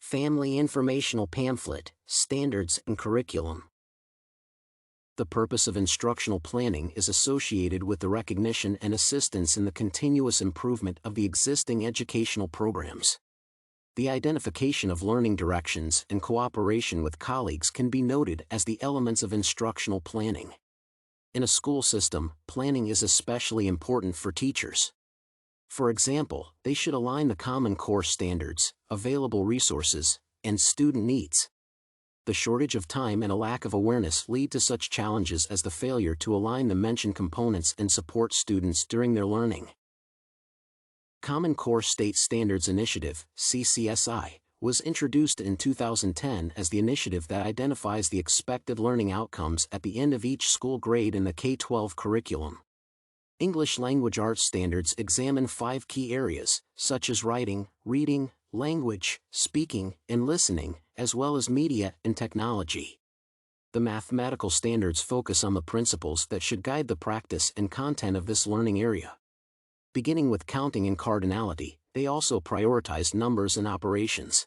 Family Informational Pamphlet, Standards and Curriculum. The purpose of instructional planning is associated with the recognition and assistance in the continuous improvement of the existing educational programs. The identification of learning directions and cooperation with colleagues can be noted as the elements of instructional planning. In a school system, planning is especially important for teachers. For example, they should align the Common Core standards, available resources, and student needs. The shortage of time and a lack of awareness lead to such challenges as the failure to align the mentioned components and support students during their learning. Common Core State Standards Initiative, CCSI, was introduced in 2010 as the initiative that identifies the expected learning outcomes at the end of each school grade in the K-12 curriculum. English language arts standards examine 5 key areas, such as writing, reading, language, speaking, and listening, as well as media and technology. The mathematical standards focus on the principles that should guide the practice and content of this learning area. Beginning with counting and cardinality, they also prioritize numbers and operations.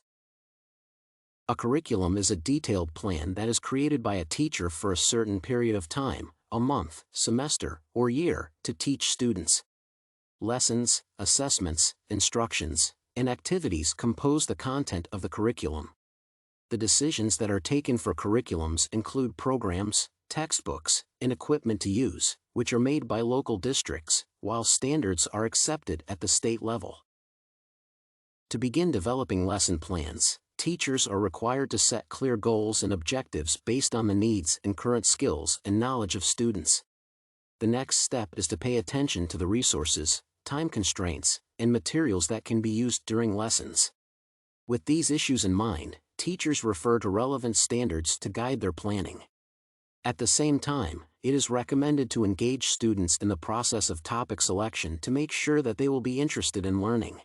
A curriculum is a detailed plan that is created by a teacher for a certain period of time, a month, semester, or year, to teach students. Lessons, assessments, instructions, and activities compose the content of the curriculum. The decisions that are taken for curriculums include programs, textbooks, and equipment to use, which are made by local districts, while standards are accepted at the state level. To begin developing lesson plans, teachers are required to set clear goals and objectives based on the needs and current skills and knowledge of students. The next step is to pay attention to the resources, time constraints, and materials that can be used during lessons. With these issues in mind, teachers refer to relevant standards to guide their planning. At the same time, it is recommended to engage students in the process of topic selection to make sure that they will be interested in learning.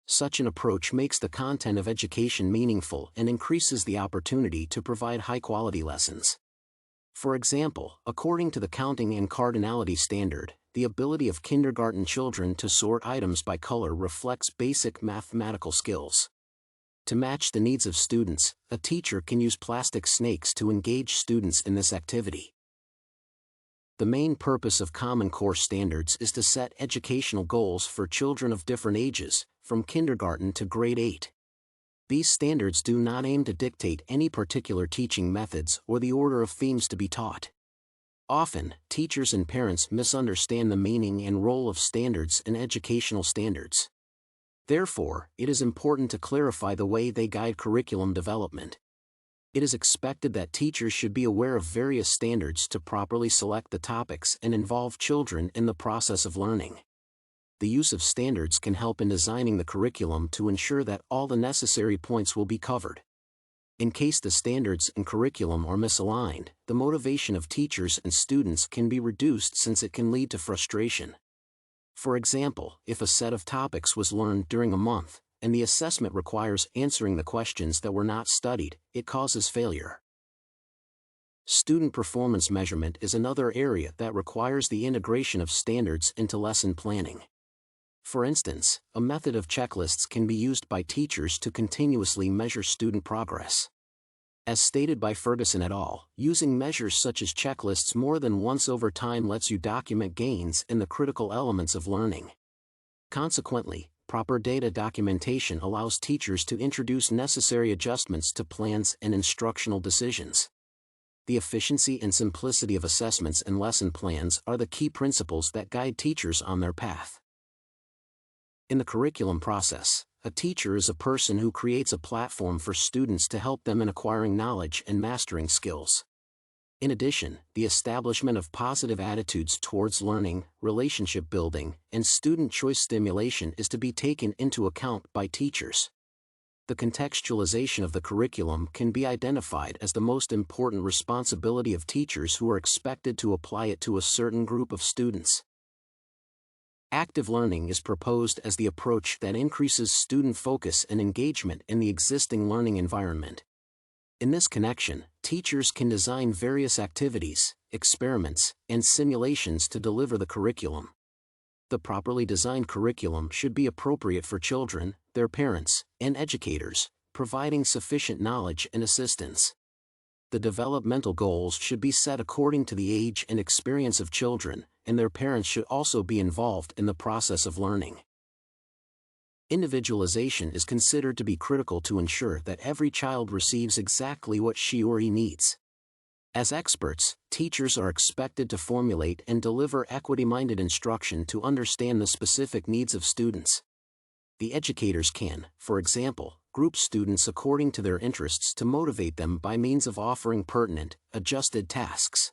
Such an approach makes the content of education meaningful and increases the opportunity to provide high-quality lessons. For example, according to the counting and cardinality standard, the ability of kindergarten children to sort items by color reflects basic mathematical skills. To match the needs of students, a teacher can use plastic snakes to engage students in this activity. The main purpose of Common Core standards is to set educational goals for children of different ages, from kindergarten to grade 8. These standards do not aim to dictate any particular teaching methods or the order of themes to be taught. Often, teachers and parents misunderstand the meaning and role of standards and educational standards. Therefore, it is important to clarify the way they guide curriculum development. It is expected that teachers should be aware of various standards to properly select the topics and involve children in the process of learning. The use of standards can help in designing the curriculum to ensure that all the necessary points will be covered. In case the standards and curriculum are misaligned, the motivation of teachers and students can be reduced since it can lead to frustration. For example, if a set of topics was learned during a month, and the assessment requires answering the questions that were not studied, it causes failure. Student performance measurement is another area that requires the integration of standards into lesson planning. For instance, a method of checklists can be used by teachers to continuously measure student progress. As stated by Ferguson et al., using measures such as checklists more than once over time lets you document gains in the critical elements of learning. Consequently, proper data documentation allows teachers to introduce necessary adjustments to plans and instructional decisions. The efficiency and simplicity of assessments and lesson plans are the key principles that guide teachers on their path. In the curriculum process, a teacher is a person who creates a platform for students to help them in acquiring knowledge and mastering skills. In addition, the establishment of positive attitudes towards learning, relationship building, and student choice stimulation is to be taken into account by teachers. The contextualization of the curriculum can be identified as the most important responsibility of teachers who are expected to apply it to a certain group of students. Active learning is proposed as the approach that increases student focus and engagement in the existing learning environment. In this connection, teachers can design various activities, experiments, and simulations to deliver the curriculum. The properly designed curriculum should be appropriate for children, their parents, and educators, providing sufficient knowledge and assistance. The developmental goals should be set according to the age and experience of children, and their parents should also be involved in the process of learning. Individualization is considered to be critical to ensure that every child receives exactly what she or he needs. As experts, teachers are expected to formulate and deliver equity-minded instruction to understand the specific needs of students. The educators can, for example, group students according to their interests to motivate them by means of offering pertinent, adjusted tasks.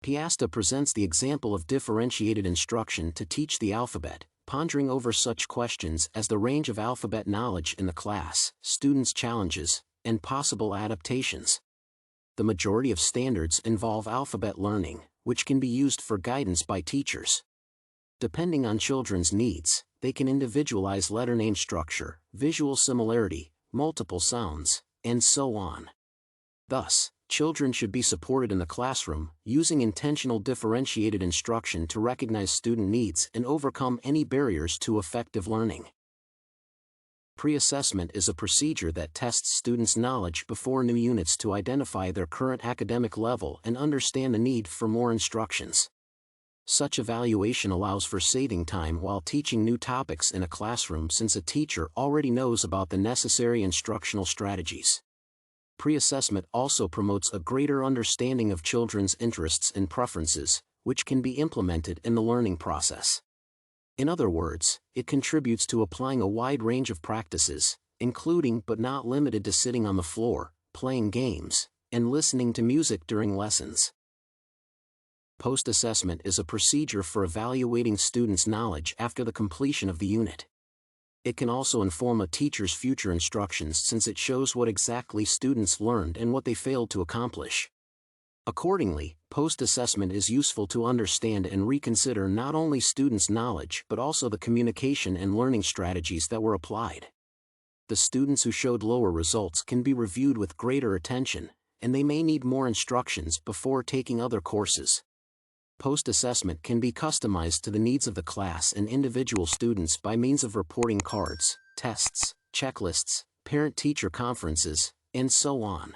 Piasta presents the example of differentiated instruction to teach the alphabet, pondering over such questions as the range of alphabet knowledge in the class, students' challenges, and possible adaptations. The majority of standards involve alphabet learning, which can be used for guidance by teachers. Depending on children's needs, they can individualize letter name structure, visual similarity, multiple sounds, and so on. Thus, children should be supported in the classroom, using intentional differentiated instruction to recognize student needs and overcome any barriers to effective learning. Pre-assessment is a procedure that tests students' knowledge before new units to identify their current academic level and understand the need for more instructions. Such evaluation allows for saving time while teaching new topics in a classroom since a teacher already knows about the necessary instructional strategies. Pre-assessment also promotes a greater understanding of children's interests and preferences, which can be implemented in the learning process. In other words, it contributes to applying a wide range of practices, including but not limited to sitting on the floor, playing games, and listening to music during lessons. Post-assessment is a procedure for evaluating students' knowledge after the completion of the unit. It can also inform a teacher's future instructions since it shows what exactly students learned and what they failed to accomplish. Accordingly, post-assessment is useful to understand and reconsider not only students' knowledge but also the communication and learning strategies that were applied. The students who showed lower results can be reviewed with greater attention, and they may need more instructions before taking other courses. Post-assessment can be customized to the needs of the class and individual students by means of reporting cards, tests, checklists, parent-teacher conferences, and so on.